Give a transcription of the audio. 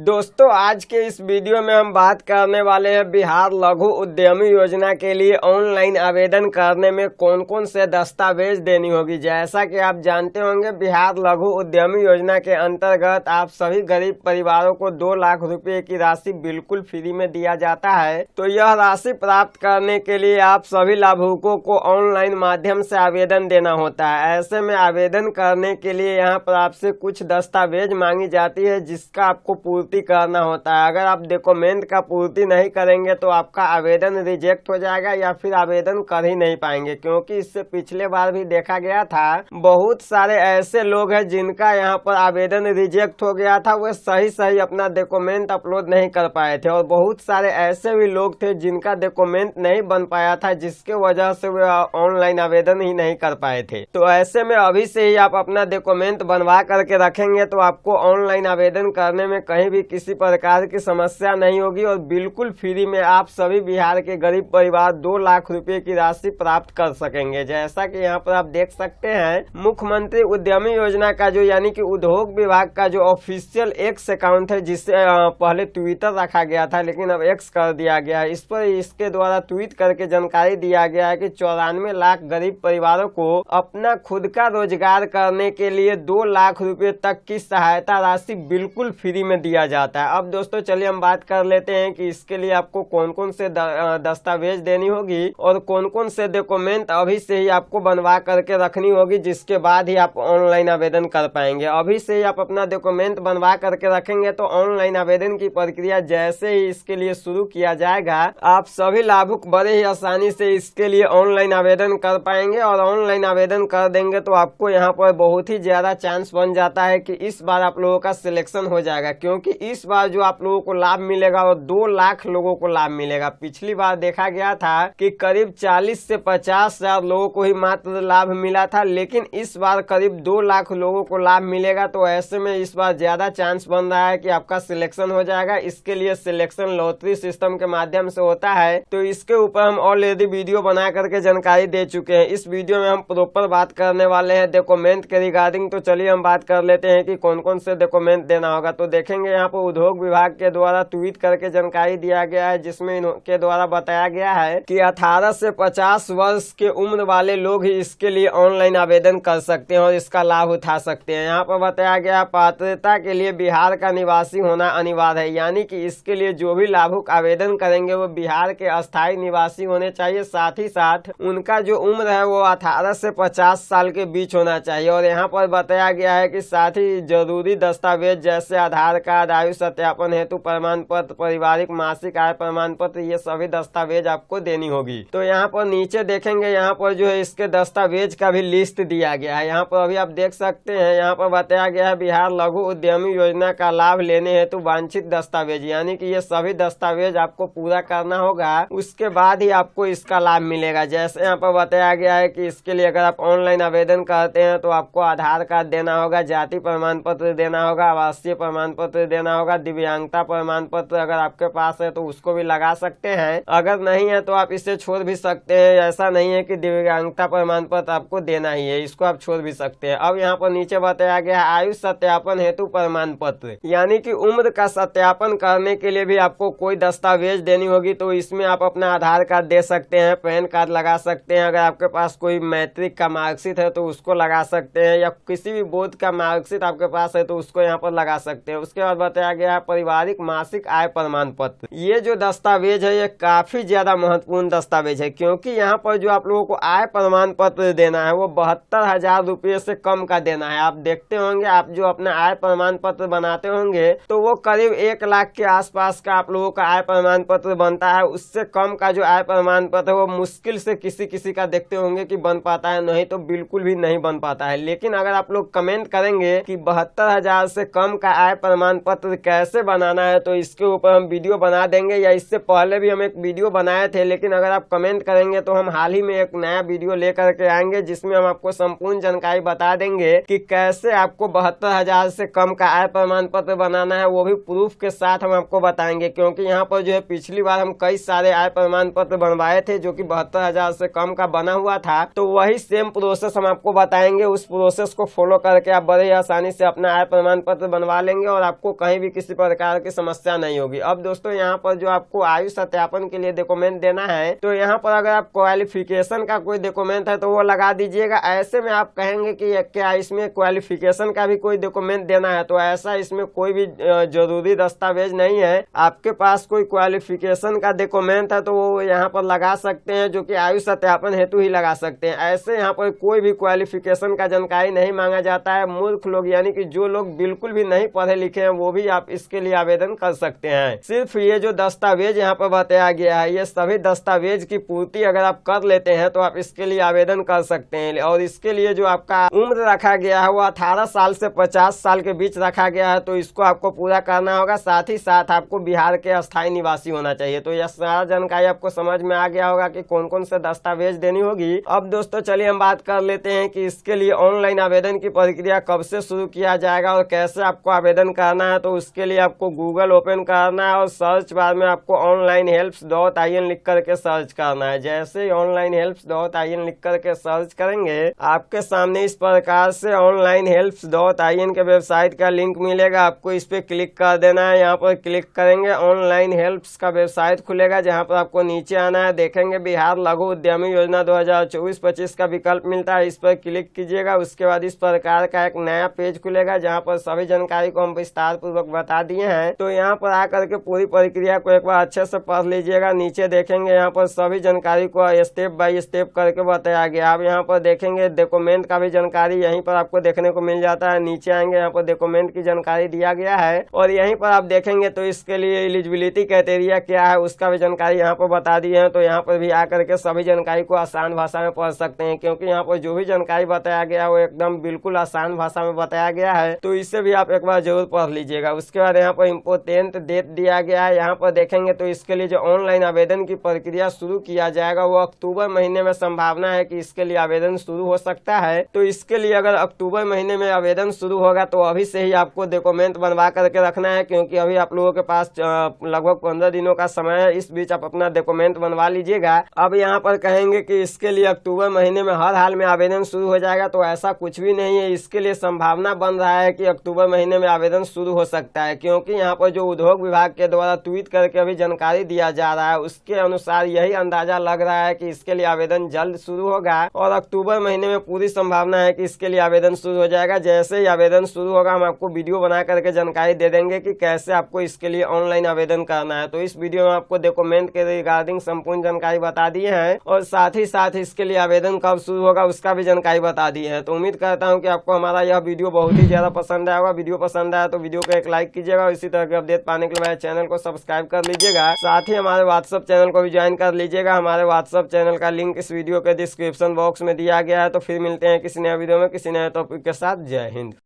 दोस्तों आज के इस वीडियो में हम बात करने वाले हैं बिहार लघु उद्यमी योजना के लिए ऑनलाइन आवेदन करने में कौन कौन से दस्तावेज देनी होगी। जैसा कि आप जानते होंगे बिहार लघु उद्यमी योजना के अंतर्गत आप सभी गरीब परिवारों को 2 लाख रुपए की राशि बिल्कुल फ्री में दिया जाता है। तो यह राशि प्राप्त करने के लिए आप सभी लाभुकों को ऑनलाइन माध्यम से आवेदन देना होता है। ऐसे में आवेदन करने के लिए यहाँ पर आपसे कुछ दस्तावेज मांगी जाती है जिसका आपको पूर्ति करना होता है। अगर आप डॉक्यूमेंट का पूर्ति नहीं करेंगे तो आपका आवेदन रिजेक्ट हो जाएगा या फिर आवेदन कर ही नहीं पाएंगे, क्योंकि इससे पिछले बार भी देखा गया था बहुत सारे ऐसे लोग हैं जिनका यहाँ पर आवेदन रिजेक्ट हो गया था, वे सही अपना डॉक्यूमेंट अपलोड नहीं कर पाए थे और बहुत सारे ऐसे भी लोग थे जिनका डॉक्यूमेंट नहीं बन पाया था जिसके वजह से वे ऑनलाइन आवेदन ही नहीं कर पाए थे। तो ऐसे में अभी से ही आप अपना डॉक्यूमेंट बनवा करके रखेंगे तो आपको ऑनलाइन आवेदन करने में कहीं भी किसी प्रकार की समस्या नहीं होगी और बिल्कुल फ्री में आप सभी बिहार के गरीब परिवार 2 लाख रुपए की राशि प्राप्त कर सकेंगे। जैसा कि यहाँ पर आप देख सकते हैं मुख्यमंत्री उद्यमी योजना का जो यानी कि उद्योग विभाग का जो ऑफिशियल एक्स अकाउंट है, जिससे पहले ट्विटर रखा गया था लेकिन अब एक्स कर दिया गया है, इस पर इसके द्वारा ट्वीट करके जानकारी दिया गया है कि 94 लाख गरीब परिवारों को अपना खुद का रोजगार करने के लिए 2 लाख रुपए तक की सहायता राशि बिल्कुल फ्री में दिया जाता है। अब दोस्तों चलिए हम बात कर लेते हैं कि इसके लिए आपको कौन कौन से दस्तावेज देनी होगी और कौन कौन से डॉक्यूमेंट अभी से ही आपको बनवा करके रखनी होगी, जिसके बाद ही आप ऑनलाइन आवेदन कर पाएंगे। अभी से ही आप अपना डॉक्यूमेंट बनवा करके रखेंगे तो ऑनलाइन आवेदन की प्रक्रिया जैसे ही इसके लिए शुरू किया जाएगा आप सभी लाभुक बड़े ही आसानी से इसके लिए ऑनलाइन आवेदन कर पाएंगे और ऑनलाइन आवेदन कर देंगे तो आपको यहाँ पर बहुत ही ज्यादा चांस बन जाता है कि इस बार आप लोगों का सिलेक्शन हो जाएगा, क्योंकि इस बार जो आप लोगों को लाभ मिलेगा वो 2 लाख लोगों को लाभ मिलेगा। पिछली बार देखा गया था कि करीब 40 से 50 हजार लोगों को ही मात्र लाभ मिला था, लेकिन इस बार करीब 2 लाख लोगों को लाभ मिलेगा। तो ऐसे में इस बार ज्यादा चांस बन रहा है कि आपका सिलेक्शन हो जाएगा। इसके लिए सिलेक्शन लॉटरी सिस्टम के माध्यम से होता है, तो इसके ऊपर हम ऑलरेडी वीडियो बना करके जानकारी दे चुके हैं। इस वीडियो में हम प्रॉपर बात करने वाले हैं डॉक्यूमेंट के रिगार्डिंग। तो चलिए हम बात कर लेते हैं कि कौन कौन से डॉक्यूमेंट देना होगा। तो देखेंगे यहाँ पर उद्योग विभाग के द्वारा ट्वीट करके जानकारी दिया गया है, जिसमें इनके द्वारा बताया गया है कि 18 से 50 वर्ष के उम्र वाले लोग ही इसके लिए ऑनलाइन आवेदन कर सकते हैं और इसका लाभ उठा सकते हैं। यहाँ पर बताया गया पात्रता के लिए बिहार का निवासी होना अनिवार्य है, यानी कि इसके लिए जो भी लाभुक आवेदन करेंगे वो बिहार के अस्थायी निवासी होने चाहिए। साथ ही साथ उनका जो उम्र है वो 18 से 50 साल के बीच होना चाहिए। और यहाँ पर बताया गया है कि साथ ही जरूरी दस्तावेज जैसे आधार कार्ड, आयु सत्यापन हेतु प्रमाण पत्र, पारिवारिक मासिक आय प्रमाण पत्र, ये सभी दस्तावेज आपको देनी होगी। तो यहाँ पर नीचे देखेंगे यहाँ पर जो है इसके दस्तावेज का भी लिस्ट दिया गया है। यहाँ पर अभी आप देख सकते हैं यहाँ पर बताया गया है बिहार लघु उद्यमी योजना का लाभ लेने हेतु वांछित दस्तावेज, यानी कि ये सभी दस्तावेज आपको पूरा करना होगा, उसके बाद ही आपको इसका लाभ मिलेगा। जैसे यहाँ पर बताया गया है कि इसके लिए अगर आप ऑनलाइन आवेदन करते हैं तो आपको आधार कार्ड देना होगा, जाति प्रमाण पत्र देना होगा, आवासीय प्रमाण पत्र देना होगा, दिव्यांगता प्रमाण पत्र अगर आपके पास है तो उसको भी लगा सकते हैं, अगर नहीं है तो आप इसे छोड़ भी सकते हैं। ऐसा नहीं है कि दिव्यांगता प्रमाण पत्र आपको देना ही है, इसको आप छोड़ भी सकते हैं। अब यहाँ पर नीचे बताया गया है आयु सत्यापन हेतु प्रमाण पत्र, यानी कि उम्र का सत्यापन करने के लिए भी आपको कोई दस्तावेज देनी होगी। तो इसमें आप अपना आधार कार्ड दे सकते हैं, पैन कार्ड लगा सकते हैं, अगर आपके पास कोई मैट्रिक का मार्कशीट है तो उसको लगा सकते हैं, या किसी भी बोर्ड का मार्कशीट आपके पास है तो उसको यहाँ पर लगा सकते हैं। उसके बाद बताया गया है पारिवारिक मासिक आय प्रमाण पत्र। ये जो दस्तावेज है ये काफी ज्यादा महत्वपूर्ण दस्तावेज है, क्योंकि यहाँ पर जो आप लोगों को आय प्रमाण पत्र देना है वो 72,000 रुपये से कम का देना है। आप देखते होंगे आप जो अपना आय प्रमाण पत्र बनाते होंगे तो वो करीब 1 लाख के आसपास का आप लोगों का आय प्रमाण पत्र बनता है। उससे कम का जो आय प्रमाण पत्र वो मुश्किल से किसी का देखते होंगे कि बन पाता है, नहीं तो बिल्कुल भी नहीं बन पाता है। लेकिन अगर आप लोग कमेंट करेंगे कि 72,000 से कम का आय प्रमाण पत्र कैसे बनाना है तो इसके ऊपर हम वीडियो बना देंगे, या इससे पहले भी हम एक वीडियो बनाए थे, लेकिन अगर आप कमेंट करेंगे तो हम हाल ही में एक नया वीडियो लेकर के आएंगे जिसमें हम आपको संपूर्ण जानकारी बता देंगे कि कैसे आपको 72,000 से कम का आय प्रमाण पत्र बनाना है, वो भी प्रूफ के साथ हम आपको बताएंगे। क्योंकि यहाँ पर जो है पिछली बार हम कई सारे आय प्रमाण पत्र बनवाए थे जो कि 72,000 से कम का बना हुआ था, तो वही सेम प्रोसेस हम आपको बताएंगे। उस प्रोसेस को फॉलो करके आप बड़े आसानी से अपना आय प्रमाण पत्र बनवा लेंगे और आपको कहीं कहीं भी किसी प्रकार की समस्या नहीं होगी। अब दोस्तों यहाँ पर जो आपको आयु सत्यापन के लिए डॉक्यूमेंट देना है, तो यहाँ पर अगर आप क्वालिफिकेशन का कोई डॉक्यूमेंट है तो वो लगा दीजिएगा। ऐसे में आप कहेंगे कि क्या इसमें क्वालिफिकेशन का भी कोई डॉक्यूमेंट देना है, तो ऐसा इसमें कोई भी जरूरी दस्तावेज नहीं है। आपके पास कोई क्वालिफिकेशन का डॉक्यूमेंट है तो वो यहाँ पर लगा सकते हैं, जो कि आयु सत्यापन हेतु ही लगा सकते हैं। ऐसे यहाँ पर कोई भी क्वालिफिकेशन का जानकारी नहीं मांगा जाता है। मूर्ख लोग यानी कि जो लोग बिल्कुल भी नहीं पढ़े लिखे हैं वो भी आप इसके लिए आवेदन कर सकते हैं। सिर्फ ये जो दस्तावेज यहाँ पर बताया गया है, ये सभी दस्तावेज की पूर्ति अगर आप कर लेते हैं तो आप इसके लिए आवेदन कर सकते हैं। और इसके लिए जो आपका उम्र रखा गया है वो 18 साल से 50 साल के बीच रखा गया है, तो इसको आपको पूरा करना होगा। साथ ही साथ आपको बिहार के अस्थायी निवासी होना चाहिए। तो यह सारा जानकारी आपको समझ में आ गया होगा कि कौन कौन से दस्तावेज देनी होगी। अब दोस्तों चलिए हम बात कर लेते हैं कि इसके लिए ऑनलाइन आवेदन की प्रक्रिया कब से शुरू किया जाएगा और कैसे आपको आवेदन करना है। तो उसके लिए आपको गूगल ओपन करना है और सर्च बार में आपको onlinehelps.in लिख करके सर्च करना है। जैसे ही onlinehelps.in लिख करके सर्च करेंगे आपके सामने इस प्रकार से onlinehelps.in के वेबसाइट का लिंक मिलेगा। आपको इस पे क्लिक कर देना है। यहाँ पर क्लिक करेंगे ऑनलाइन हेल्प्स का वेबसाइट खुलेगा, जहाँ पर आपको नीचे आना है। देखेंगे बिहार लघु उद्यमी योजना 2024-25 का विकल्प मिलता है, इस पर क्लिक कीजिएगा। उसके बाद इस प्रकार का एक नया पेज खुलेगा जहाँ पर सभी जानकारी को हम विस्तार पूर्वक बता दिए हैं। तो यहाँ पर आकर के पूरी प्रक्रिया को एक बार अच्छे से पढ़ लीजिएगा। नीचे देखेंगे यहाँ पर सभी जानकारी को स्टेप बाय स्टेप करके बताया गया। आप यहाँ पर देखेंगे डॉक्यूमेंट का भी जानकारी यहीं पर आपको देखने को मिल जाता है। नीचे आएंगे यहाँ पर डॉक्यूमेंट की जानकारी दिया गया है और यहीं पर आप देखेंगे तो इसके लिए एलिजिबिलिटी क्राइटेरिया क्या है उसका भी जानकारी यहाँ पर बता दिए हैं। तो यहाँ पर भी आकर के सभी जानकारी को आसान भाषा में पढ़ सकते हैं, क्योंकि यहाँ पर जो भी जानकारी बताया गया है वो एकदम बिल्कुल आसान भाषा में बताया गया है। तो इससे भी आप एक बार जरूर पढ़ लीजिएगा। उसके बाद यहाँ पर इम्पोर्टेंट डेट दिया गया है। यहाँ पर देखेंगे तो इसके लिए जो ऑनलाइन आवेदन की प्रक्रिया शुरू किया जाएगा वो अक्टूबर महीने में संभावना है कि इसके लिए आवेदन शुरू हो सकता है। तो इसके लिए अगर अक्टूबर महीने में आवेदन शुरू होगा तो अभी से ही आपको डॉक्यूमेंट बनवा करके रखना है, क्योंकि अभी आप लोगों के पास लगभग 15 दिनों का समय है। इस बीच आप अपना डॉक्यूमेंट बनवा लीजिएगा। अब यहाँ पर कहेंगे कि इसके लिए अक्टूबर महीने में हर हाल में आवेदन शुरू हो जाएगा, तो ऐसा कुछ भी नहीं है। इसके लिए संभावना बन रहा है कि अक्टूबर महीने में आवेदन शुरू हो सकता है, क्योंकि यहाँ पर जो उद्योग विभाग के द्वारा ट्वीट करके अभी जानकारी दिया जा रहा है उसके अनुसार यही अंदाजा लग रहा है कि इसके लिए आवेदन जल्द शुरू होगा और अक्टूबर महीने में पूरी संभावना है कि इसके लिए आवेदन शुरू हो जाएगा। जैसे ही आवेदन शुरू होगा हम आपको वीडियो बना करके जानकारी दे देंगे कि कैसे आपको इसके लिए ऑनलाइन आवेदन करना है। तो इस वीडियो में आपको डॉक्यूमेंट के रिगार्डिंग संपूर्ण जानकारी बता दी है और साथ ही साथ इसके लिए आवेदन कब शुरू होगा उसका भी जानकारी बता दी है। तो उम्मीद करता हूं कि आपको हमारा यह वीडियो बहुत ही ज्यादा पसंद आएगा। वीडियो पसंद आया तो वीडियो को एक लाइक कीजिएगा और इसी तरह के अपडेट पाने के लिए हमारे चैनल को सब्सक्राइब कर लीजिएगा। साथ ही हमारे व्हाट्सएप चैनल को भी ज्वाइन कर लीजिएगा। हमारे व्हाट्सएप चैनल का लिंक इस वीडियो के डिस्क्रिप्शन बॉक्स में दिया गया है। तो फिर मिलते हैं किसी नए वीडियो में किसी नए टॉपिक के साथ। जय हिंद।